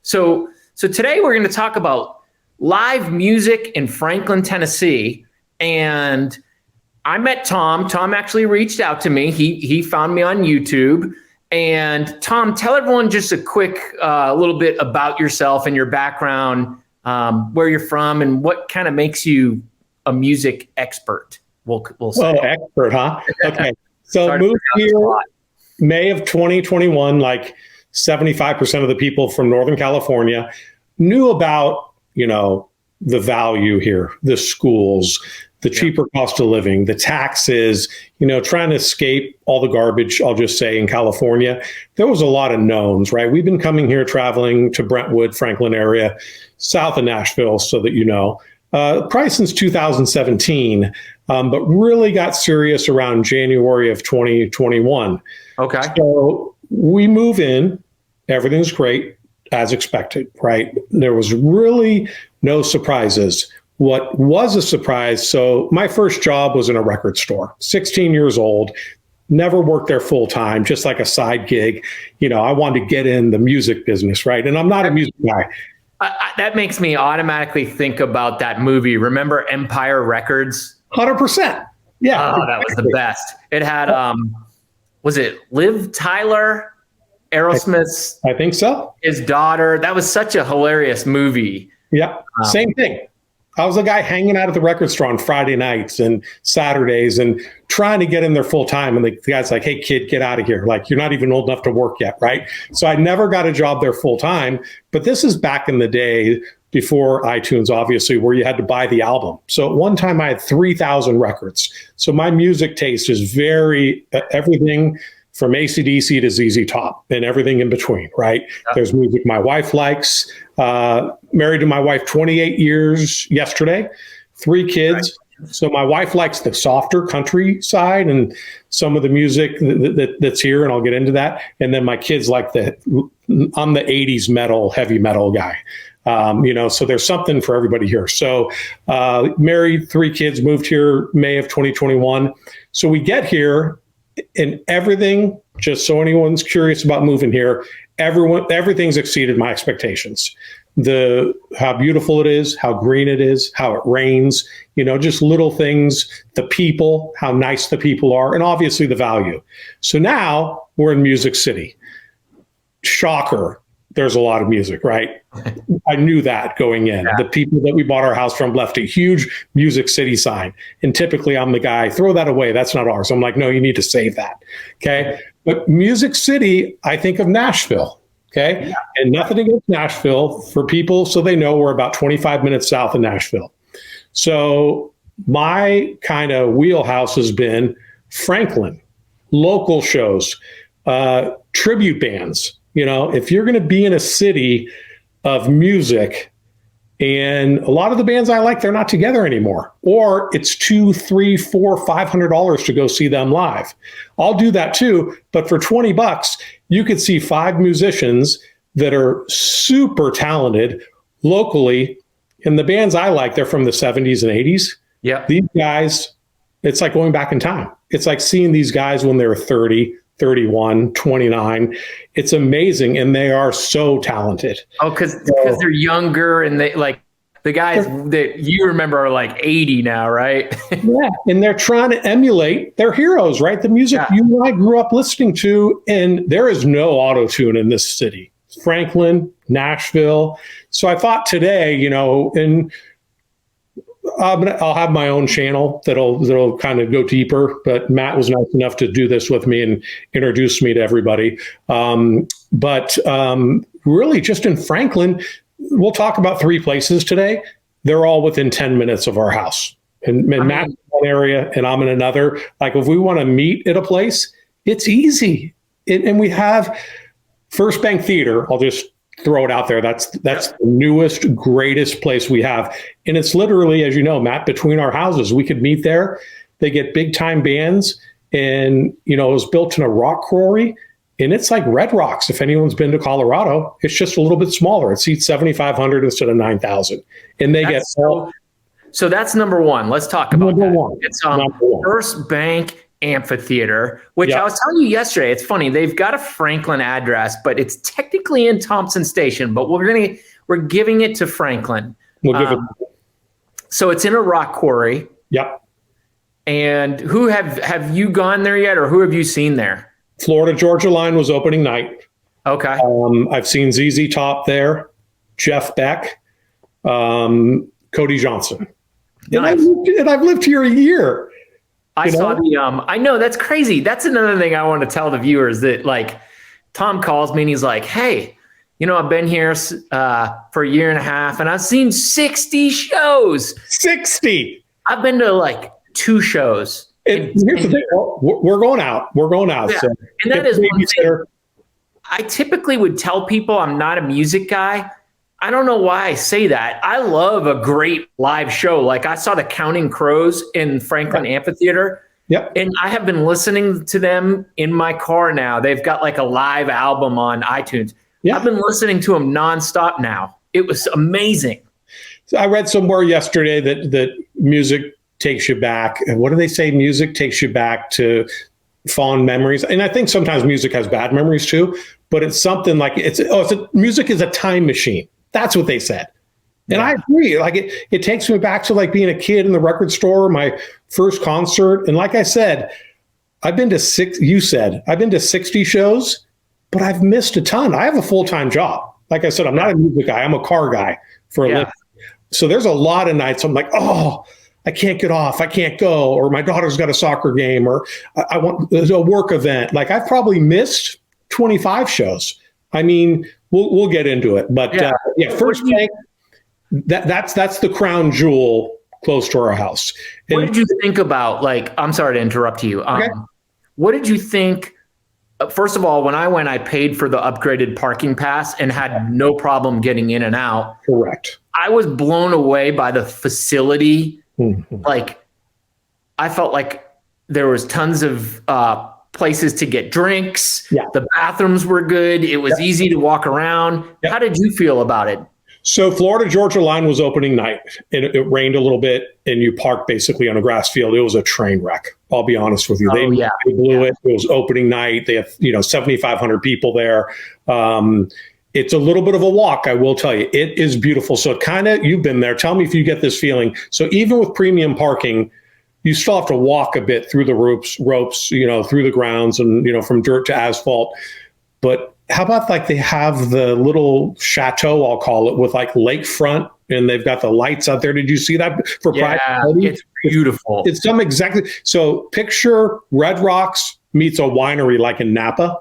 So today we're going to talk about live music in Franklin, Tennessee. And I met Tom. Tom actually reached out to me. He found me on YouTube. And Tom, tell everyone just a quick little bit about yourself and your background, where you're from, and what kind of makes you a music expert. We'll say. Oh, expert, huh? Okay. So moved here May of 2021, like 75% of the people from Northern California knew about, the value here, the schools, the cheaper cost of living, the taxes, trying to escape all the garbage, I'll just say, in California. There was a lot of knowns, right? We've been coming here, traveling to Brentwood, Franklin area, south of Nashville, so that probably since 2017, but really got serious around January of 2021. Okay. So we move in, everything's great, as expected, right? There was really no surprises. What was a surprise, so my first job was in a record store, 16 years old, never worked there full time, just like a side gig. I wanted to get in the music business, right? And I'm not a music guy. That makes me automatically think about that movie. Remember Empire Records? 100%. Yeah. Oh, that was the best. It had, was it Liv Tyler, Aerosmith's? I think so. His daughter. That was such a hilarious movie. Yeah. Same thing. I was a guy hanging out at the record store on Friday nights and Saturdays and trying to get in there full time. And the guy's like, hey, kid, get out of here. Like, you're not even old enough to work yet, right? So I never got a job there full time. But this is back in the day before iTunes, obviously, where you had to buy the album. So at one time I had 3,000 records. So my music taste is very everything from AC/DC to ZZ Top and everything in between, right? Yeah. There's music my wife likes. Married to my wife 28 years yesterday, 3 kids. Right. So my wife likes the softer country side and some of the music that's here, and I'll get into that. And then my kids like I'm the 80s metal, heavy metal guy. So there's something for everybody here. So married, 3 kids, moved here May of 2021. So we get here and everything, just so anyone's curious about moving here, everything's exceeded my expectations. How beautiful it is, how green it is, how it rains, just little things, the people, how nice the people are, and obviously the value. So now we're in Music City. Shocker. There's a lot of music, right? I knew that going in. Yeah. The people that we bought our house from left a huge Music City sign. And typically I'm the guy, throw that away. That's not ours. I'm like, no, you need to save that. Okay. But Music City, I think of Nashville. Okay. Yeah. And nothing against Nashville for people. So they know we're about 25 minutes south of Nashville. So my kind of wheelhouse has been Franklin, local shows, tribute bands. If you're going to be in a city of music, and a lot of the bands I like, they're not together anymore, or it's $200, $300, $400, $500 to go see them live. I'll do that too. But for $20, you could see 5 musicians that are super talented locally. And the bands I like, they're from the 70s and 80s. Yeah. These guys, it's like going back in time. It's like seeing these guys when they were 30, 31, 29. It's amazing. And they are so talented. Oh, because they're younger and they like the guys that you remember are like 80 now, right? Yeah. And they're trying to emulate their heroes, right? The music you and I grew up listening to. And there is no auto-tune in this city. Franklin, Nashville. So I thought today, and I'll have my own channel that'll kind of go deeper, but Matt was nice enough to do this with me and introduce me to everybody. But really just in Franklin, we'll talk about 3 places today. They're all within 10 minutes of our house. And Matt's in one area and I'm in another. Like if we want to meet at a place, it's easy. And we have FirstBank Theater. I'll just throw it out there. That's the newest, greatest place we have. And it's literally, as you know, Matt, between our houses. We could meet there. They get big time bands. And, it was built in a rock quarry. And it's like Red Rocks. If anyone's been to Colorado, it's just a little bit smaller. It seats 7,500 instead of 9,000. And they get so that's number one. Let's talk about number that. one. It's FirstBank Amphitheater, which Yep. I was telling you yesterday. It's funny. They've got a Franklin address, but it's technically in Thompson Station, but we're giving it to Franklin. We'll give it. So it's in a rock quarry. Yep. And who have you gone there yet, or who have you seen there? Florida Georgia line was opening night. Okay. I've seen ZZ Top there, Jeff Beck, Cody Johnson. Nice. And I've lived here a year. I saw I know, that's crazy. That's another thing I want to tell the viewers, that like Tom calls me and he's like, hey, I've been here for a year and a half and I've seen 60 shows. 60. I've been to like 2 shows. Here's the thing. We're going out. Yeah. So and that is one thing. I typically would tell people I'm not a music guy. I don't know why I say that. I love a great live show. Like I saw the Counting Crows in Franklin Amphitheater. Yep. And I have been listening to them in my car now. They've got like a live album on iTunes. Yep. I've been listening to them nonstop now. It was amazing. So I read somewhere yesterday that music takes you back. And what do they say? Music takes you back to fond memories. And I think sometimes music has bad memories too, but it's something like music is a time machine. That's what they said. And I agree. Like it takes me back to like being a kid in the record store, my first concert. And like I said, I've been to 60 shows, but I've missed a ton. I have a full-time job. Like I said, I'm not a music guy. I'm a car guy for a living. So there's a lot of nights I'm like, oh, I can't get off. I can't go. Or my daughter's got a soccer game, or I want a work event. Like I've probably missed 25 shows. I mean, we'll get into it, but FirstBank, that's the crown jewel close to our house. And what did you think about, like, I'm sorry to interrupt you. Okay. What did you think? First of all, when I went, I paid for the upgraded parking pass and had no problem getting in and out. Correct. I was blown away by the facility. Mm-hmm. Like, I felt like there was tons of places to get drinks. Yeah. The bathrooms were good. It was easy to walk around. Yeah. How did you feel about it? So Florida Georgia line was opening night, and it rained a little bit, and you parked basically on a grass field. It was a train wreck. I'll be honest with you. They blew it. It was opening night. They have 7,500 people there. It's a little bit of a walk, I will tell you. It is beautiful. So you've been there. Tell me if you get this feeling. So even with premium parking, you still have to walk a bit through the ropes, through the grounds and, from dirt to asphalt. But how about like they have the little chateau, I'll call it, with like lakefront, and they've got the lights out there. Did you see that for private? It's beautiful. It's some exactly. So picture Red Rocks meets a winery like in Napa.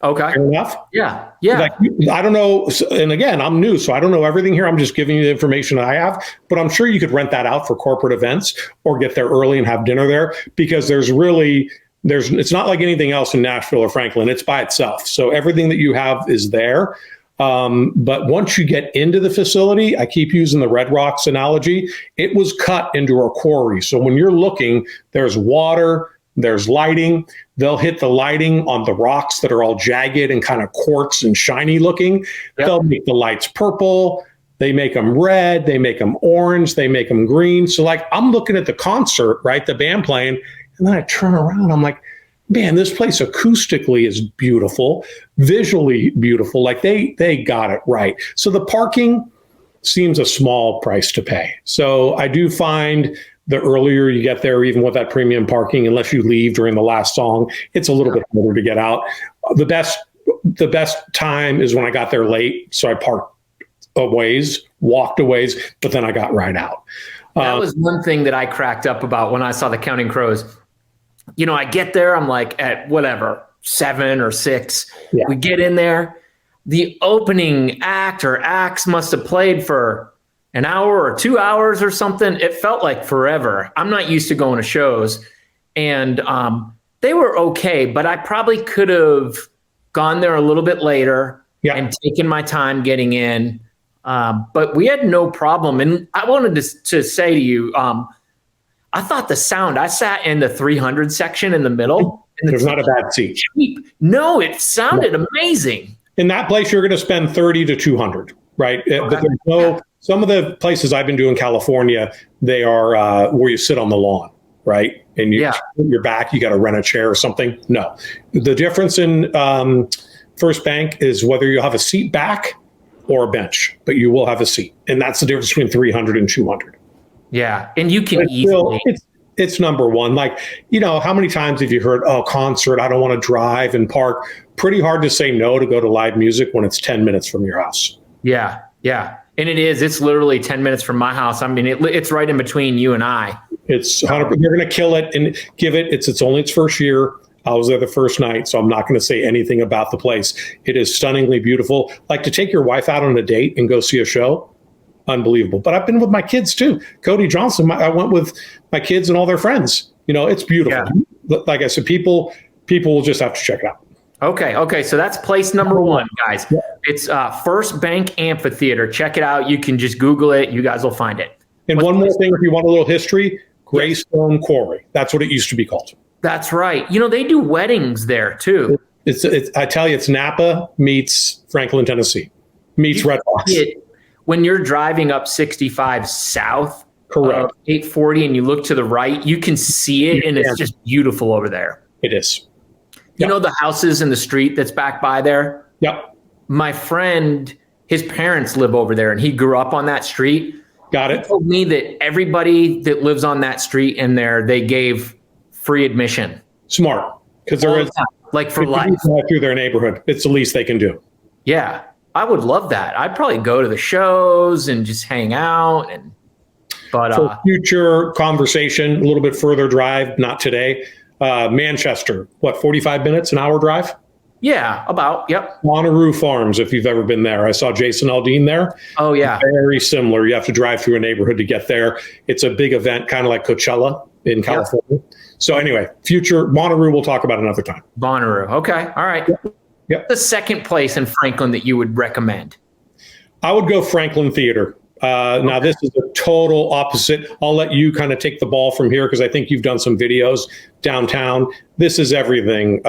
Okay. Fair enough? Yeah. Like, I don't know. And again, I'm new, so I don't know everything here. I'm just giving you the information that I have. But I'm sure you could rent that out for corporate events or get there early and have dinner there, because it's not like anything else in Nashville or Franklin. It's by itself. So everything that you have is there. But once you get into the facility, I keep using the Red Rocks analogy. It was cut into a quarry. So when you're looking, there's water, there's lighting. They'll hit the lighting on the rocks that are all jagged and kind of quartz and shiny looking. Yep. They'll make the lights purple. They make them red. They make them orange. They make them green. So like I'm looking at the concert, right? The band playing. And then I turn around. I'm like, man, this place acoustically is beautiful, visually beautiful. Like they got it right. So the parking seems a small price to pay. So I do find the earlier you get there, even with that premium parking, unless you leave during the last song, it's a little bit harder to get out. The best time is when I got there late. So I parked walked a ways, but then I got right out. That was one thing that I cracked up about when I saw the Counting Crows. I get there, I'm like at 7 or 6. Yeah. We get in there. The opening act or acts must have played for an hour or 2 hours or something. It felt like forever. I'm not used to going to shows. And they were okay, but I probably could have gone there a little bit later and taken my time getting in. But we had no problem. And I wanted to say to you, I thought the sound, I sat in the 300 section in the middle. And there's not a bad seat. No, it sounded amazing. In that place, you're going to spend 30 to 200, right? Okay. But there's some of the places I've been doing in California, they are where you sit on the lawn, right? And you're back, you got to rent a chair or something. No. The difference in FirstBank is whether you have a seat back or a bench, but you will have a seat. And that's the difference between 300 and 200. Yeah. And you can easily. It's number one. Like, how many times have you heard, concert, I don't want to drive and park? Pretty hard to say no to go to live music when it's 10 minutes from your house. Yeah. Yeah. And it's literally 10 minutes from my house. I mean, it's right in between you and I. It's 100%. You're going to kill it and give it. It's only its first year. I was there the first night, so I'm not going to say anything about the place. It is stunningly beautiful. Like, to take your wife out on a date and go see a show, unbelievable. But I've been with my kids too. Cody Johnson, I went with my kids and all their friends. It's beautiful. Yeah. Like I said, people will just have to check it out. Okay. So that's place number one, guys. Yeah. It's FirstBank Amphitheater. Check it out. You can just Google it. You guys will find it. And one more thing, if you want a little history, Greystone Quarry. That's what it used to be called. That's right. They do weddings there too. It's I tell you, it's Napa meets Franklin, Tennessee, meets Red Fox. When you're driving up 65 south, correct, 840, and you look to the right, you can see it, and it's just beautiful over there. It is. You know the houses in the street that's back by there? Yep. My friend, his parents live over there, and he grew up on that street. Got it. He told me that everybody that lives on that street in there, they gave free admission. Smart. Because there is, like, for life. Through their neighborhood. It's the least they can do. Yeah. I would love that. I'd probably go to the shows and just hang out. But for future conversation, a little bit further drive, not today. Manchester, 45 minutes, an hour drive? Yeah, about, yep. Monterey Farms, if you've ever been there. I saw Jason Aldean there. Oh, yeah. Very similar. You have to drive through a neighborhood to get there. It's a big event, kind of like Coachella in California. Yep. So anyway, future Monterey we'll talk about another time. Monterey. Okay. All right. Yep. The second place in Franklin that you would recommend? I would go Franklin Theater. Now, this is a total opposite. I'll let you kind of take the ball from here because I think you've done some videos downtown. This is everything.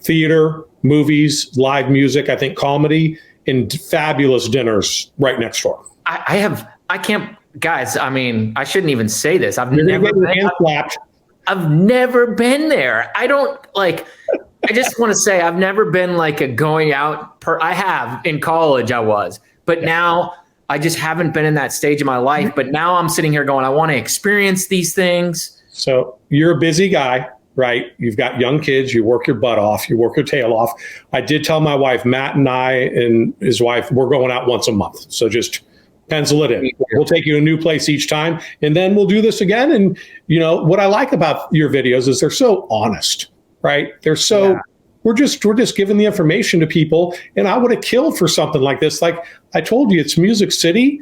Theater, movies, live music, I think comedy, and fabulous dinners right next door. I can't, guys, I mean, I shouldn't even say this. I've never been there. I just want to say I've never been like a going out I have in college. I was, but now I just haven't been in that stage of my life. But now I'm sitting here going, I want to experience these things. So you're a busy guy, right? You've got young kids. You work your butt off. You work your tail off. I did tell my wife, Matt and I and his wife, we're going out once a month. So just pencil it in. We'll take you to a new place each time, and then we'll do this again. And what I like about your videos is they're so honest, right? They're so we're just giving the information to people. And I would have killed for something like this. Like I told you, it's Music City,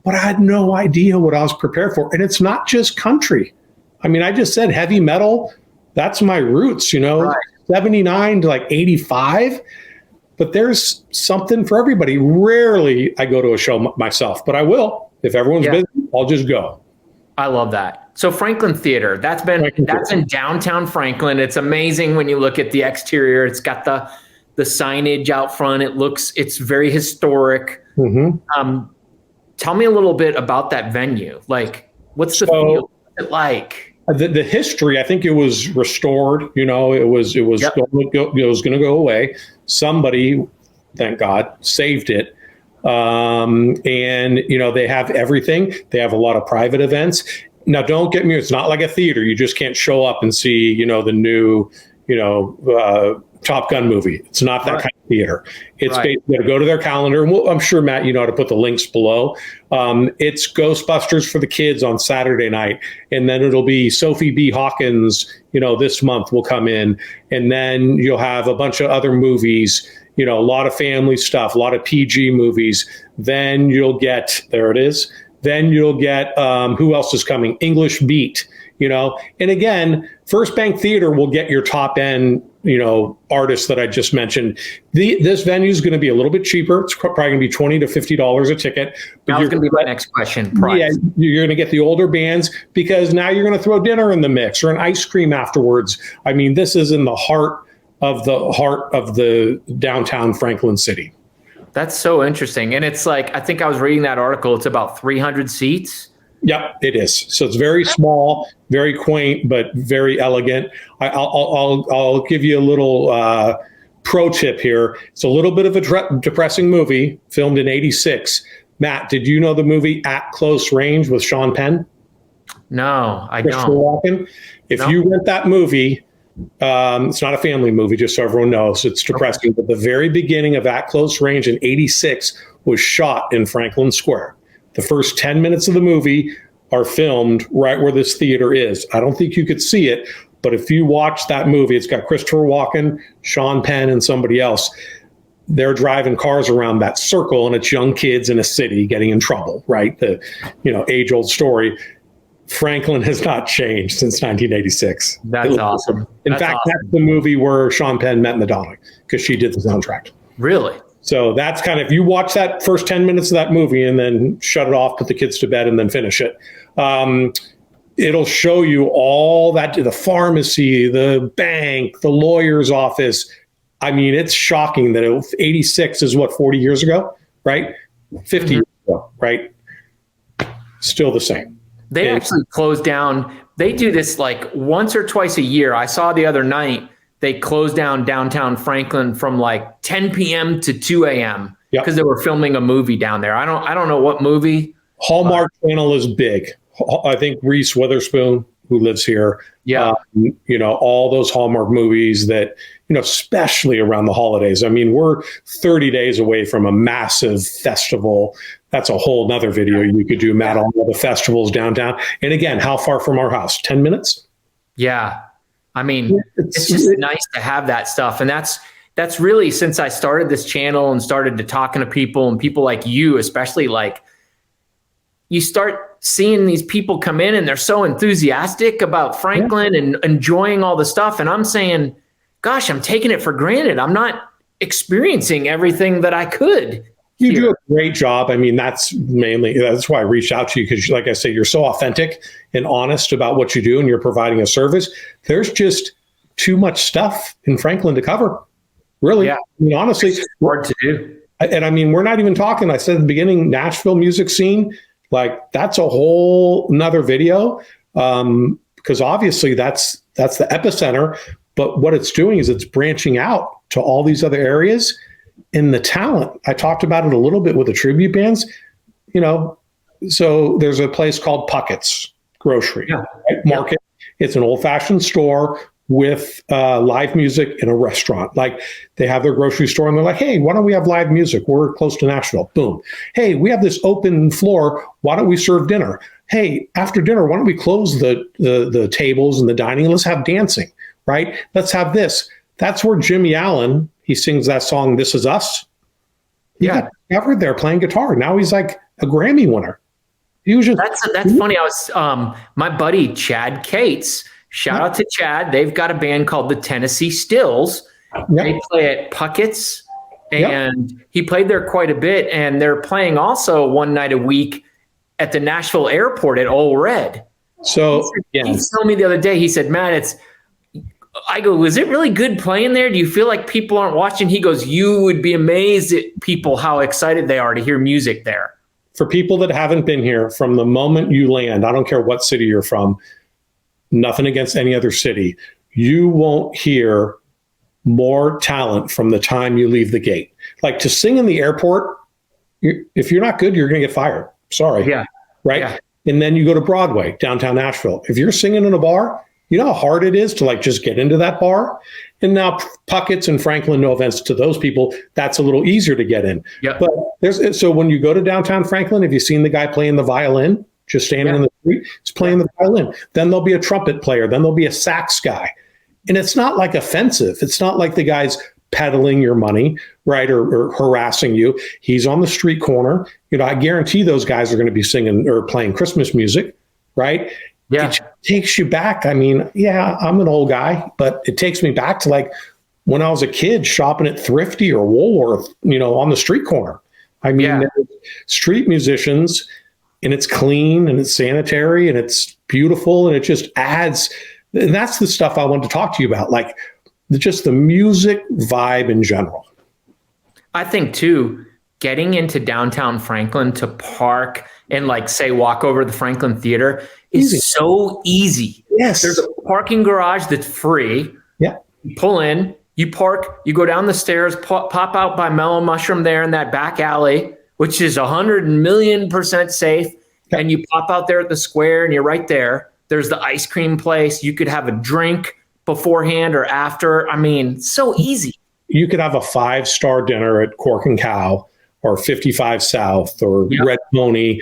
but I had no idea what I was prepared for. And it's not just country. I mean, I just said heavy metal. That's my roots, right. 79 to like 85. But there's something for everybody. Rarely I go to a show myself, but I will. If everyone's busy, I'll just go. I love that. So Franklin Theater, that's in downtown Franklin. It's amazing when you look at the exterior. It's got the signage out front. It's very historic. Mm-hmm. Tell me a little bit about that venue. Like, what's the feel like? The history, I think it was restored. It was going to go away. Somebody, thank God, saved it. And they have everything. They have a lot of private events. Now, don't get me, it's not like a theater. You just can't show up and see, the new, Top Gun movie. It's not that kind of theater. It's basically to go to their calendar. And I'm sure, Matt, you know how to put the links below. It's Ghostbusters for the kids on Saturday night. And then it'll be Sophie B. Hawkins, this month will come in. And then you'll have a bunch of other movies, a lot of family stuff, a lot of PG movies. Then you'll get, there it is. Then you'll get, who else is coming? English Beat, And again, FirstBank Theater will get your top end, artists that I just mentioned. This venue is going to be a little bit cheaper. It's probably going to be $20 to $50 a ticket. But that was going to be my next question. Price. Yeah, you're going to get the older bands because now you're going to throw dinner in the mix or an ice cream afterwards. I mean, this is in the heart of the downtown Franklin City. That's so interesting. And it's like, I think I was reading that article. It's about 300 seats. Yep, it is. So it's very small, very quaint, but very elegant. I'll give you a little pro tip here. It's a little bit of a depressing movie, filmed in '86. Matt, did you know the movie At Close Range with Sean Penn? No, I Christopher don't. Walken? If you rent that movie, it's not a family movie, just so everyone knows. It's depressing. But the very beginning of At Close Range in '86 was shot in Franklin Square. The first 10 minutes of the movie are filmed right where this theater is. I don't think you could see it, but if you watch that movie, it's got Christopher Walken, Sean Penn, and somebody else. They're driving cars around that circle, and it's young kids in a city getting in trouble, right? The age-old story. Franklin has not changed since 1986. That's awesome. In fact, that's the movie where Sean Penn met Madonna, because she did the soundtrack. Really? So that's kind of, you watch that first 10 minutes of that movie and then shut it off, put the kids to bed, and then finish it. It'll show you all that, the pharmacy, the bank, the lawyer's office. I mean, it's shocking that 86 is 40 years ago, right? 50 years ago, right? Still the same. They actually closed down. They do this like once or twice a year. I saw the other night, they closed down downtown Franklin from like 10 p.m. to 2 a.m. because they were filming a movie down there. I don't know what movie. Hallmark Channel is big. I think Reese Witherspoon, who lives here, all those Hallmark movies that, especially around the holidays. I mean, we're 30 days away from a massive festival. That's a whole nother video you could do, Matt, on all the festivals downtown. And again, how far from our house? 10 minutes? Yeah. I mean, it's just nice to have that stuff. And that's really, since I started this channel and started to talking to people, and people like you, especially, like, you start seeing these people come in and they're so enthusiastic about Franklin and enjoying all the stuff. And I'm saying, gosh, I'm taking it for granted. I'm not experiencing everything that I could. You do a great job. I mean, that's why I reached out to you, because, like I say, you're so authentic and honest about what you do, and you're providing a service. There's just too much stuff in Franklin to cover. Really. Yeah. I mean, honestly, it's hard to do. And I mean, we're not even talking, I said at the beginning, Nashville music scene. Like, that's a whole nother video, because obviously that's the epicenter. But what it's doing is it's branching out to all these other areas. And the talent, I talked about it a little bit with the tribute bands, so there's a place called Puckett's Grocery Market. It's an old-fashioned store with live music in a restaurant. Like, they have their grocery store and they're like, hey, why don't we have live music? We're close to Nashville. Boom. Hey, we have this open floor. Why don't we serve dinner? Hey, after dinner, why don't we close the tables and the dining and let's have dancing, right? Let's have this. That's where Jimmy Allen, he sings that song, This Is Us. He got covered there playing guitar. Now he's like a Grammy winner. He was just that's funny. I was my buddy Chad Cates. Shout out to Chad. They've got a band called the Tennessee Stills. They play at Puckett's, and he played there quite a bit. And they're playing also one night a week at the Nashville airport at Ole Red. So he told me the other day, he said, man, I go, is it really good playing there? Do you feel like people aren't watching? He goes, you would be amazed at people, how excited they are to hear music there. For people that haven't been here, from the moment you land, I don't care what city you're from, nothing against any other city, you won't hear more talent from the time you leave the gate. Like, to sing in the airport, if you're not good, you're going to get fired. Sorry. Yeah. Right. Yeah. And then you go to Broadway, downtown Nashville. If you're singing in a bar, you know how hard it is to like just get into that bar? And now Puckett's and Franklin, no offense to those people, that's a little easier to get in. Yep. But so when you go to downtown Franklin, have you seen the guy playing the violin, just standing in the street? He's playing the violin. Then there'll be a trumpet player. Then there'll be a sax guy. And it's not like offensive. It's not like the guy's peddling your money, right? Or harassing you. He's on the street corner. I guarantee those guys are going to be singing or playing Christmas music, right? Yeah. It takes you back. I mean, yeah, I'm an old guy, but it takes me back to like when I was a kid shopping at Thrifty or Woolworth, on the street corner. I mean, street musicians, and it's clean and it's sanitary and it's beautiful and it just adds. And that's the stuff I want to talk to you about, like just the music vibe in general. I think too, getting into downtown Franklin to park and like say walk over to the Franklin Theater is so easy. Yes. There's a parking garage that's free. Yeah. You pull in, you park, you go down the stairs, pop out by Mellow Mushroom there in that back alley, which is 100,000,000% safe. Yeah. And you pop out there at the square and you're right there. There's the ice cream place. You could have a drink beforehand or after. I mean, so easy. You could have a 5-star dinner at Cork and Cow or 55 South or Red Pony.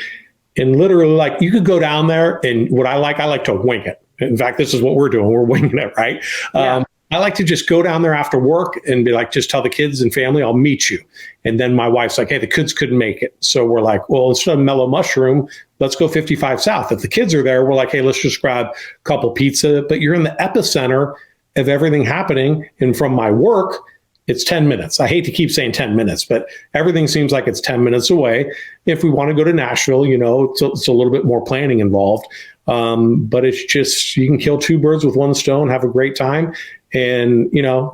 And literally, like, you could go down there, and what I like to wing it. In fact, this is what we're doing. We're winging it, right? Yeah. I like to just go down there after work and be like, just tell the kids and family, I'll meet you. And then my wife's like, hey, the kids couldn't make it. So we're like, well, instead of Mellow Mushroom, let's go 55 South. If the kids are there, we're like, hey, let's just grab a couple pizza. But you're in the epicenter of everything happening. And from my work, it's 10 minutes. I hate to keep saying 10 minutes, but everything seems like it's 10 minutes away. If we want to go to Nashville, it's a little bit more planning involved. But it's just, you can kill 2 birds with 1 stone, have a great time. And,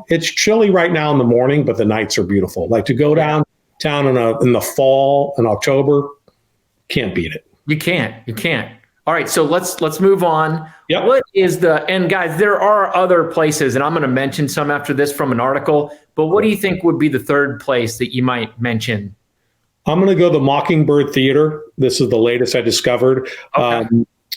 it's chilly right now in the morning, but the nights are beautiful. Like to go downtown in the fall in October, can't beat it. You can't. All right, so let's move on. Yep. What is and guys, there are other places, and I'm going to mention some after this from an article, but what do you think would be the third place that you might mention? I'm going to go the Mockingbird Theater. This is the latest I discovered. Okay.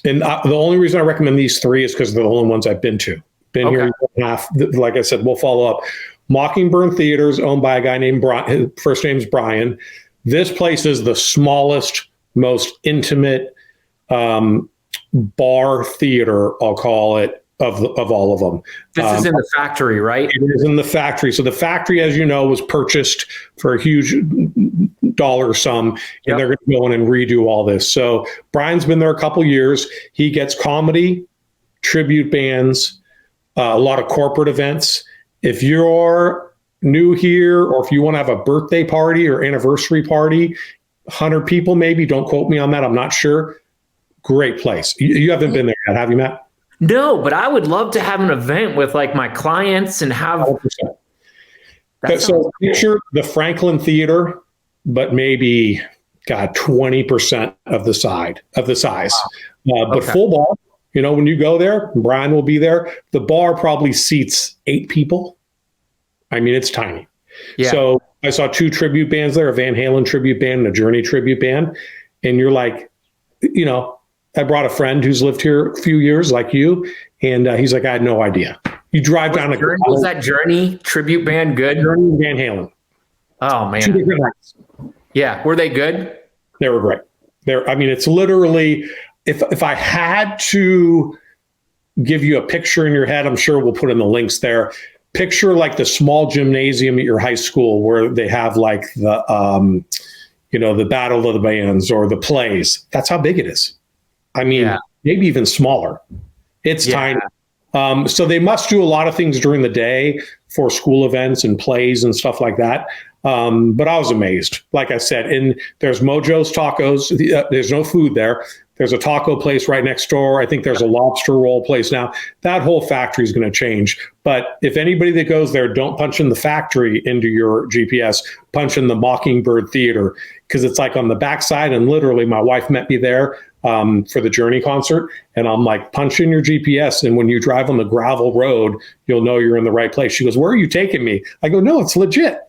And the only reason I recommend these 3 is because they're the only ones I've been to. Been here a year and a half. Like I said, we'll follow up. Mockingbird Theaters, owned by a guy named Brian. His first name's Brian. This place is the smallest, most intimate bar theater, I'll call it, of all of them. This is in the Factory, right? It is in the Factory. So the Factory, as you know, was purchased for a huge dollar sum, and they're going to go in and redo all this. So Brian's been there a couple years. He gets comedy, tribute bands, a lot of corporate events. If you're new here, or if you want to have a birthday party or anniversary party, 100 people maybe, don't quote me on that, I'm not sure. Great place. You haven't been there yet, have you, Matt? No, but I would love to have an event with like my clients and have. 100%. So picture the Franklin Theater, but maybe 20% of the size. Wow. But full bar. When you go there, Brian will be there. The bar probably seats 8 people. I mean, it's tiny. Yeah. So I saw 2 tribute bands there, a Van Halen tribute band and a Journey tribute band. And you're like, I brought a friend who's lived here a few years like you. And he's like, I had no idea. You drive down a Journey, was that Journey tribute band good? Journey and Van Halen. Oh, man. 2 different nights. Yeah. Were they good? They were great. It's literally, if I had to give you a picture in your head, I'm sure we'll put in the links there. Picture like the small gymnasium at your high school where they have like the, the Battle of the Bands or the plays. That's how big it is. I mean, maybe even smaller. It's tiny. So they must do a lot of things during the day for school events and plays and stuff like that. But I was amazed. Like I said, and there's Mojo's Tacos. There's no food there. There's a taco place right next door. I think there's a lobster roll place now. That whole Factory is going to change. But if anybody that goes there, don't punch in the Factory into your GPS, punch in the Mockingbird Theater, because it's like on the backside. And literally my wife met me there for the Journey concert. And I'm like, punch in your GPS. And when you drive on the gravel road, you'll know you're in the right place. She goes, where are you taking me? I go, no, it's legit.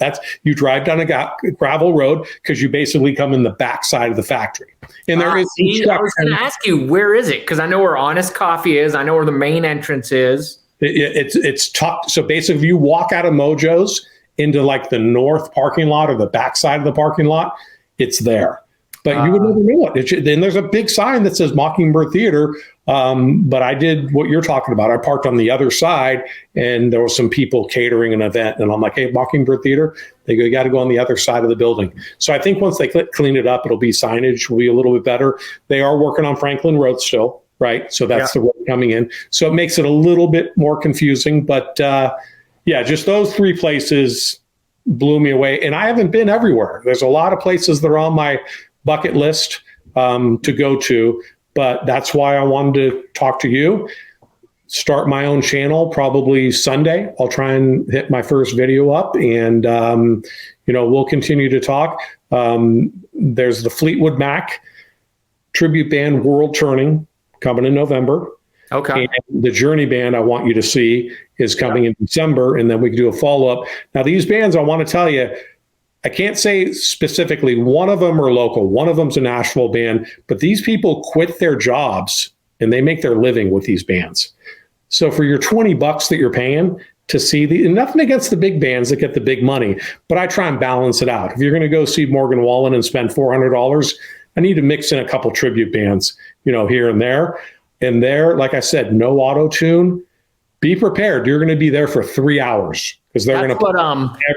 You drive down a gravel road because you basically come in the backside of the Factory. And there is. I was going to ask you, where is it? Because I know where Honest Coffee is. I know where the main entrance is. It's tucked. So basically, if you walk out of Mojo's into like the north parking lot or the backside of the parking lot, it's there. But you would never know it. Then there's a big sign that says Mockingbird Theater. But I did what you're talking about. I parked on the other side, and there was some people catering an event. And I'm like, hey, Mockingbird Theater? They go, you got to go on the other side of the building. So I think once they clean it up, it'll be signage will be a little bit better. They are working on Franklin Road still, right? So that's the road coming in. So it makes it a little bit more confusing. But just those 3 places blew me away. And I haven't been everywhere. There's a lot of places that are on my bucket list to go to, but that's why I wanted to talk to you. start my own channel probably Sunday. I'll try and hit my first video up, and we'll continue to talk. There's the Fleetwood Mac tribute band World Turning coming in November. Okay. And the Journey band I want you to see is coming in December, and then we can do a follow-up. Now, these bands, I want to tell you, I can't say specifically one of them are local. One of them's a Nashville band, but these people quit their jobs and they make their living with these bands. So for your $20 that you're paying to see and nothing against the big bands that get the big money, but I try and balance it out. If you're going to go see Morgan Wallen and spend $400, I need to mix in a couple tribute bands, here and there. And there, like I said, no auto tune. Be prepared. You're going to be there for 3 hours because they're going to put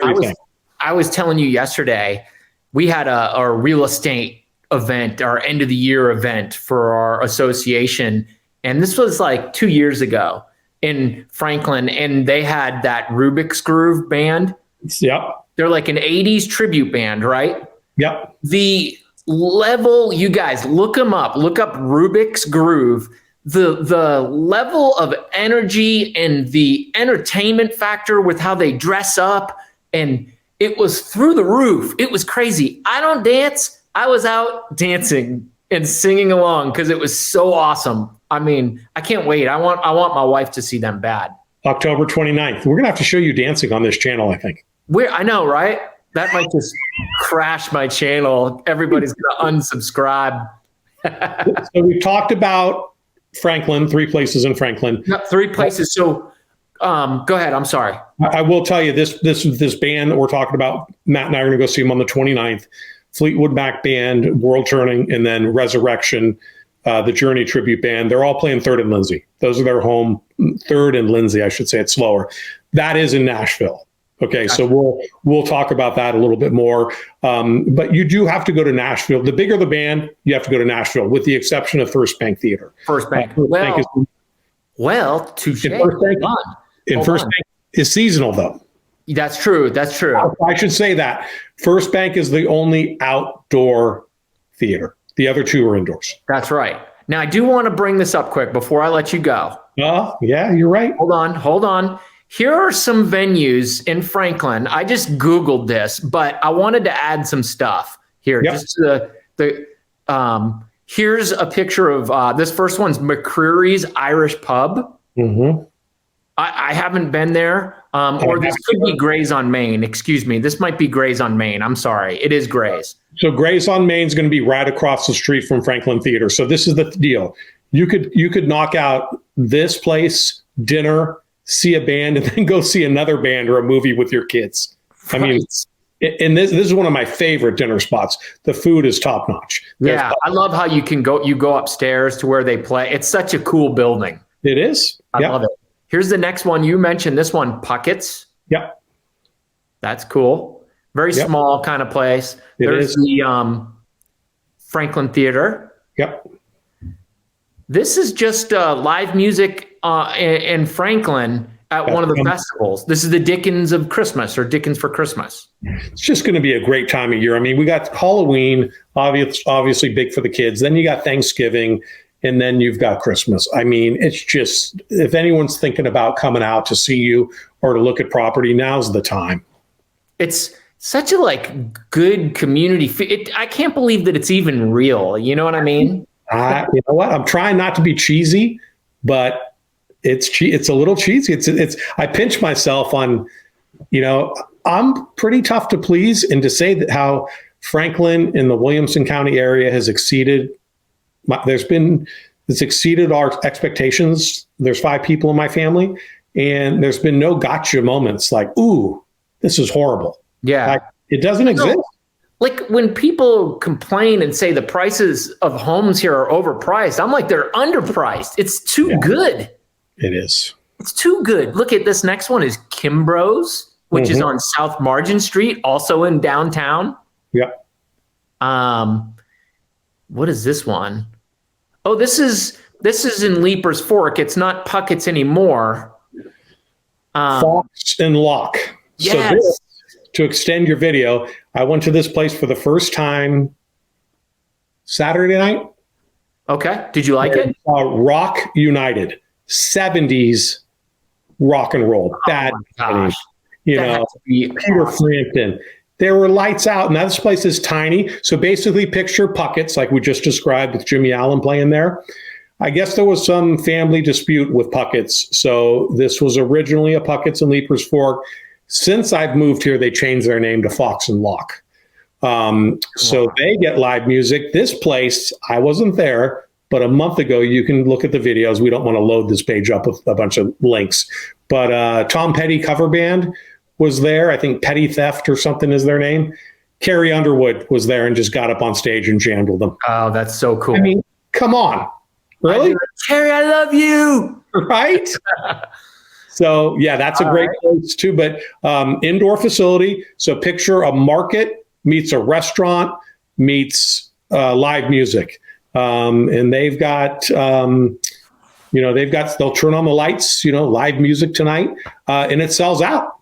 everything. I was telling you yesterday, we had a real estate event, our end of the year event for our association. And this was like 2 years ago in Franklin. And they had that Rubik's Groove band. Yep. They're like an 80s tribute band, right? Yep. The level, you guys, look them up. Look up Rubik's Groove. The level of energy and the entertainment factor with how they dress up, and it was through the roof. It was crazy. I don't dance. I was out dancing and singing along because it was so awesome. I mean, I can't wait. I want my wife to see them bad. October 29th. We're going to have to show you dancing on this channel, I think. I know, right? That might just crash my channel. Everybody's going to unsubscribe. So we've talked about Franklin, 3 places in Franklin. Yep, 3 places. So go ahead. I'm sorry. I will tell you this band that we're talking about, Matt and I are going to go see them on the 29th. Fleetwood Mac Band, World Turning, and then Resurrection, the Journey tribute band. They're all playing 3rd and Lindsay. Those are their home. 3rd and Lindsay, I should say it slower. That is in Nashville. Okay, gotcha. So we'll talk about that a little bit more. But you do have to go to Nashville. The bigger the band, you have to go to Nashville, with the exception of FirstBank Theater. FirstBank. Touche. FirstBank is seasonal, though. That's true. That's true. I should say that. FirstBank is the only outdoor theater. The other 2 are indoors. That's right. Now, I do want to bring this up quick before I let you go. Yeah, you're right. Hold on. Here are some venues in Franklin. I just Googled this, but I wanted to add some stuff here. Yep. Just here's a picture of this first one's McCreary's Irish Pub. Mm-hmm. I haven't been there. Or this could be Gray's on Main. Excuse me. This might be Gray's on Main. I'm sorry. It is Gray's. So Gray's on Main is going to be right across the street from Franklin Theater. So this is the deal. You could knock out this place, dinner, see a band, and then go see another band or a movie with your kids. Right. I mean, and this is one of my favorite dinner spots. The food is top notch. Yeah, I love how you go upstairs to where they play. It's such a cool building. It is. I love it. Here's the next one. You mentioned this one, Puckett's. Yep. That's cool. Very small kind of place. There's the Franklin Theater. Yep. This is just live music in Franklin at one of the festivals. This is the Dickens of Christmas, or Dickens for Christmas. It's just going to be a great time of year. I mean, we got Halloween, obviously big for the kids. Then you got Thanksgiving, and then you've got Christmas. I mean, it's just, if anyone's thinking about coming out to see you or to look at property, now's the time. It's such a good community. I can't believe that it's even real. You know what I mean? You know what? I'm trying not to be cheesy, but it's a little cheesy. It's I pinch myself on, I'm pretty tough to please, and to say that how Franklin in the Williamson County area has exceeded it's exceeded our expectations. There's 5 people in my family, and there's been no gotcha moments like, ooh, this is horrible. Yeah. It doesn't exist. Like when people complain and say the prices of homes here are overpriced, I'm like, they're underpriced. It's too good. It is. It's too good. Look at this next one is Kimbro's, which is on South Margin Street, also in downtown. Yep. What is this one? Oh, this is in Leiper's Fork. It's not Puckett's anymore. Fox and Locke. Yes. So to extend your video, I went to this place for the first time Saturday night. Okay. Did you like it? Rock United. 70s rock and roll. Bad Bunny, Peter Frampton. There were lights out, and this place is tiny. So basically picture Puckett's, like we just described with Jimmy Allen playing there. I guess there was some family dispute with Puckett's. So this was originally a Puckett's and Leiper's Fork. Since I've moved here, they changed their name to Fox and Locke. So they get live music. This place, I wasn't there, but a month ago, you can look at the videos. We don't want to load this page up with a bunch of links. But Tom Petty cover band was there. I think Petty Theft or something is their name. Carrie Underwood was there and just got up on stage and jammed with them. Oh, that's so cool. I mean, come on. Really? Carrie, I love you. Right? So, yeah, that's a great place too. But indoor facility. So picture a market meets a restaurant meets live music. And they've got, they'll turn on the lights, live music tonight, and it sells out.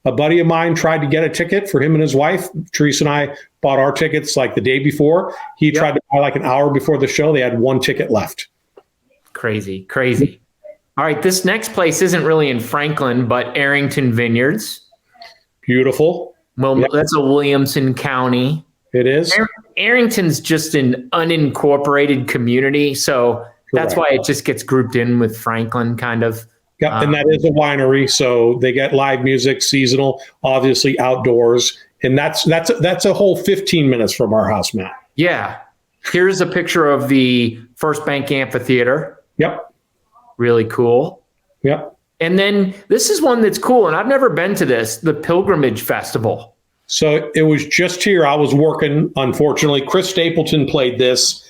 A buddy of mine tried to get a ticket for him and his wife. Teresa and I bought our tickets like the day before. He tried to buy like an hour before the show. They had one ticket left. Crazy. All right, this next place isn't really in Franklin, but Arrington Vineyards. Beautiful. Well, that's a Williamson County. It is. Arrington's just an unincorporated community, so that's why it just gets grouped in with Franklin, kind of. Yeah, and that is a winery, so they get live music, seasonal, obviously outdoors, and that's a whole 15 minutes from our house, Matt. Yeah. Here's a picture of the FirstBank Amphitheater. Yep. Really cool. Yep. And then this is one that's cool, and I've never been to this, the Pilgrimage Festival. So it was just here. I was working, unfortunately. Chris Stapleton played this.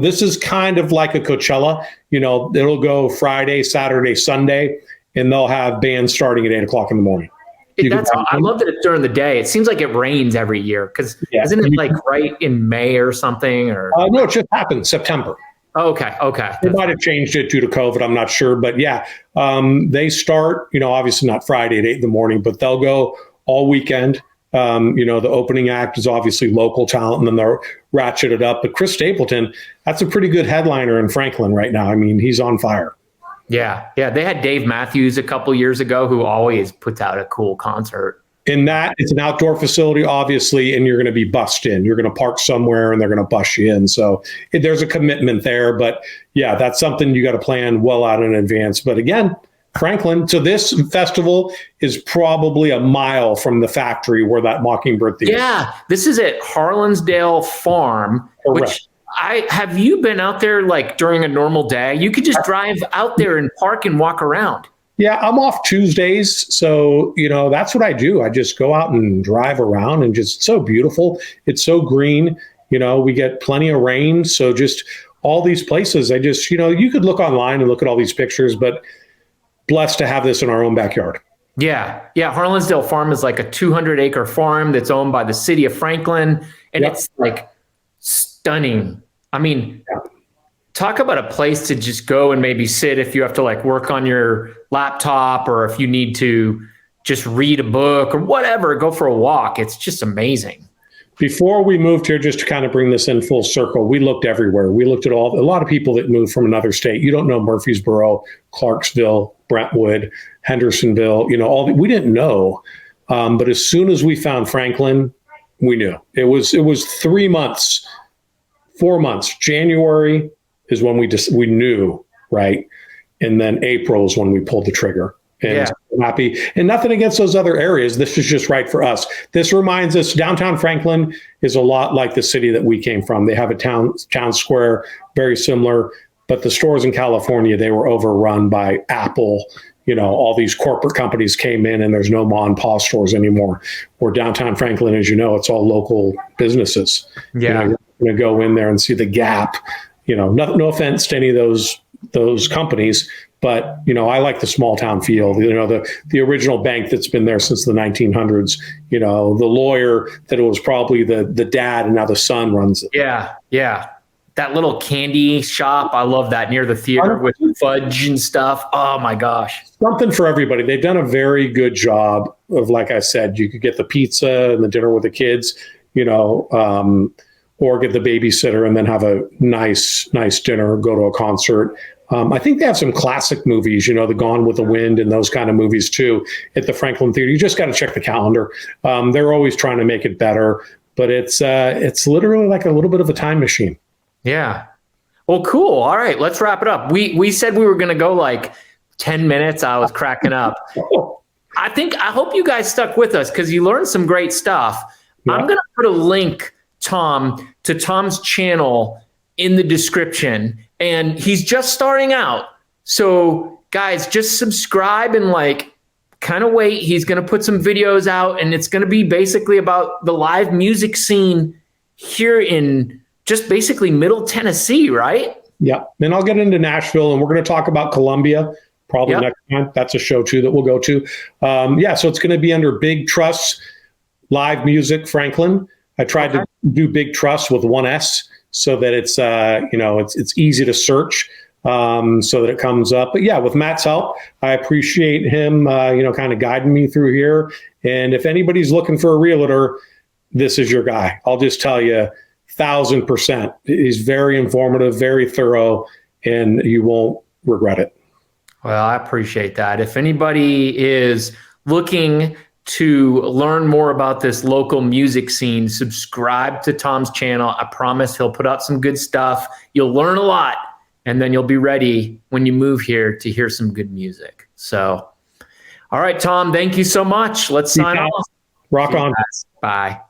This is kind of like a Coachella. It'll go Friday, Saturday, Sunday, and they'll have bands starting at 8 o'clock in the morning. I love that it's during the day. It seems like it rains every year because isn't it like right in May or something? Or no, it just happened September. Okay. They might have changed it due to COVID. I'm not sure, but yeah, they start. Obviously not Friday at 8 in the morning, but they'll go all weekend. The opening act is obviously local talent, and then they'll ratchet it up. But Chris Stapleton, that's a pretty good headliner in Franklin right now. I mean, he's on fire. Yeah. They had Dave Matthews a couple years ago, who always puts out a cool concert. In that, it's an outdoor facility, obviously, and you're going to be bussed in. You're going to park somewhere, and they're going to bus you in. So there's a commitment there. But yeah, that's something you got to plan well out in advance. But again, Franklin. So this festival is probably a mile from the factory where that Mockingbird Theater. Yeah, this is at Harlinsdale Farm. Correct. Have you been out there like during a normal day? You could just drive out there and park and walk around. Yeah, I'm off Tuesdays. So, that's what I do. I just go out and drive around, and just so beautiful. It's so green. We get plenty of rain. So just all these places, I just, you could look online and look at all these pictures, but blessed to have this in our own backyard. Yeah. Harlinsdale Farm is like a 200-acre farm that's owned by the city of Franklin, and it's like stunning. I mean, talk about a place to just go and maybe sit if you have to like work on your laptop, or if you need to just read a book or whatever, go for a walk. It's just amazing. Before we moved here, just to kind of bring this in full circle, we looked everywhere. We looked at a lot of people that moved from another state. You don't know Murfreesboro, Clarksville, Brentwood, Hendersonville, we didn't know. But as soon as we found Franklin, we knew. It was 3 months, 4 months. January is when we knew, right? And then April is when we pulled the trigger. And I'm happy. And nothing against those other areas. This is just right for us. This reminds us, downtown Franklin is a lot like the city that we came from. They have a town square, very similar. But the stores in California, they were overrun by Apple. All these corporate companies came in, and there's no ma and pa stores anymore. Where downtown Franklin, as you know, it's all local businesses. Yeah. You're going to go in there and see the Gap. No offense to any of those companies, but I like the small town feel. The original bank that's been there since the 1900s. The lawyer that it was probably the dad, and now the son runs it. Yeah. That little candy shop, I love that, near the theater with fudge and stuff. Oh my gosh. Something for everybody. They've done a very good job of, like I said, you could get the pizza and the dinner with the kids, or get the babysitter and then have a nice dinner, go to a concert. I think they have some classic movies, the Gone with the Wind and those kind of movies too at the Franklin Theater. You just got to check the calendar. They're always trying to make it better, but it's literally like a little bit of a time machine. Yeah. Well, cool. All right, let's wrap it up. We said we were going to go like 10 minutes. I was cracking up. I hope you guys stuck with us because you learned some great stuff. Yeah. I'm going to put a link, Tom, to Tom's channel in the description, and he's just starting out. So guys, just subscribe and kind of wait. He's going to put some videos out, and it's going to be basically about the live music scene here in just basically Middle Tennessee, right? Yeah. Then I'll get into Nashville, and we're going to talk about Columbia probably next time. That's a show too that we'll go to. So it's going to be under Big Trust Live Music Franklin. I tried to do Big Trust with one S so that it's it's easy to search so that it comes up. But yeah, with Matt's help, I appreciate him kind of guiding me through here. And if anybody's looking for a realtor, this is your guy. I'll just tell you 1,000%. He's very informative, very thorough, and you won't regret it. Well, I appreciate that. If anybody is looking to learn more about this local music scene, subscribe to Tom's channel. I promise he'll put out some good stuff. You'll learn a lot, and then you'll be ready when you move here to hear some good music. So, all right, Tom, thank you so much. Let's sign off. Rock on. Bye.